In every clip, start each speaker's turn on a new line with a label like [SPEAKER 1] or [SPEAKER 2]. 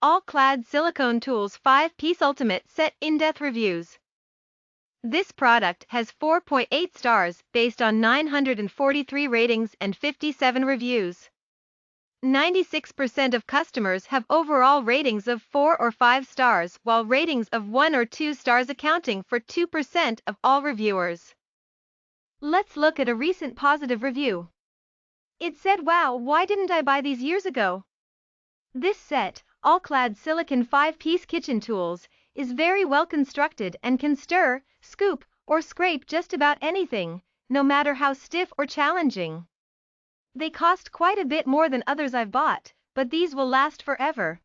[SPEAKER 1] All-Clad Silicone Tools 5-Piece Ultimate Set In-Depth Reviews. This product has 4.8 stars based on 943 ratings and 57 reviews. 96% of customers have overall ratings of 4 or 5 stars, while ratings of 1 or 2 stars accounting for 2% of all reviewers. Let's look at a recent positive review. It said, "Wow, why didn't I buy these years ago?" This set, All-Clad Silicone 5-Piece Kitchen Tools, is very well constructed and can stir, scoop, or scrape just about anything, no matter how stiff or challenging. They cost quite a bit more than others I've bought, but these will last forever.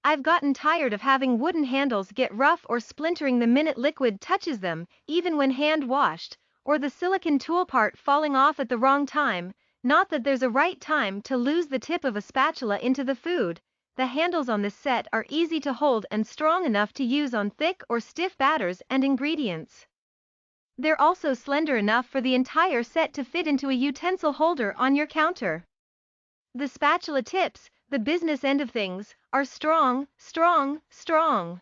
[SPEAKER 1] I've gotten tired of having wooden handles get rough or splintering the minute liquid touches them, even when hand washed, or the silicone tool part falling off at the wrong time. Not that there's a right time to lose the tip of a spatula into the food. The handles on this set are easy to hold and strong enough to use on thick or stiff batters and ingredients. They're also slender enough for the entire set to fit into a utensil holder on your counter. The spatula tips, the business end of things, are strong, strong, strong.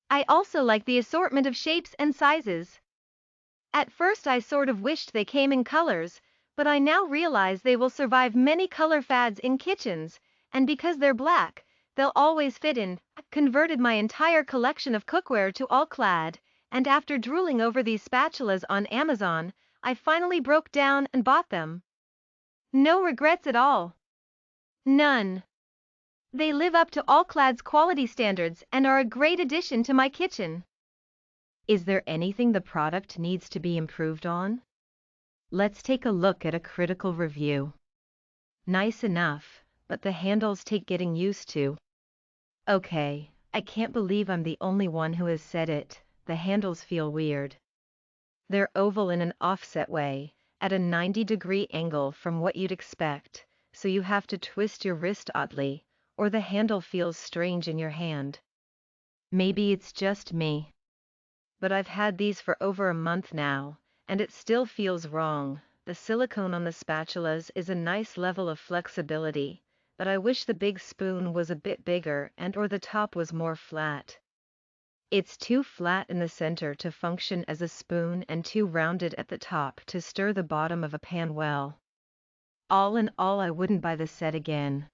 [SPEAKER 1] I also like the assortment of shapes and sizes. At first I sort of wished they came in colors, but I now realize they will survive many color fads in kitchens, and because they're black, they'll always fit in. I converted my entire collection of cookware to All-Clad, and after drooling over these spatulas on Amazon, I finally broke down and bought them. No regrets at all. None. They live up to All-Clad's quality standards and are a great addition to my kitchen. Is there anything the product needs to be improved on? Let's take a look at a critical review. Nice enough, but the handles take getting used to. Okay, I can't believe I'm the only one who has said it. The handles feel weird. They're oval in an offset way, at a 90-degree angle from what you'd expect, so you have to twist your wrist oddly, or the handle feels strange in your hand. Maybe it's just me. But I've had these for over a month now, and it still feels wrong. The silicone on the spatulas is a nice level of flexibility, but I wish the big spoon was a bit bigger and/or the top was more flat. It's too flat in the center to function as a spoon and too rounded at the top to stir the bottom of a pan well. All in all, I wouldn't buy the set again.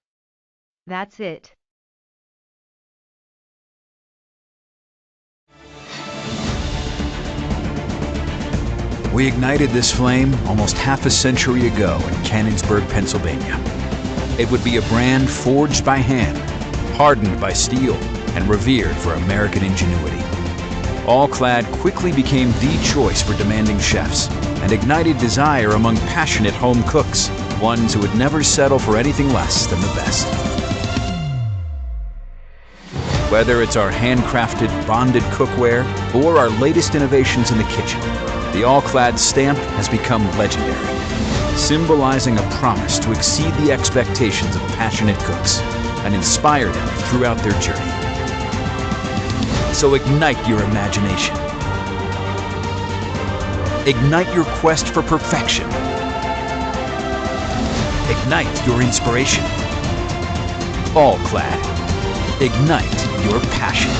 [SPEAKER 1] That's it.
[SPEAKER 2] We ignited this flame almost half a century ago in Canonsburg, Pennsylvania. It would be a brand forged by hand, hardened by steel, and revered for American ingenuity. All-Clad quickly became the choice for demanding chefs and ignited desire among passionate home cooks, ones who would never settle for anything less than the best. Whether it's our handcrafted, bonded cookware or our latest innovations in the kitchen, the All-Clad stamp has become legendary, symbolizing a promise to exceed the expectations of passionate cooks and inspire them throughout their journey. So ignite your imagination. Ignite your quest for perfection. Ignite your inspiration. All-Clad. Ignite your passion.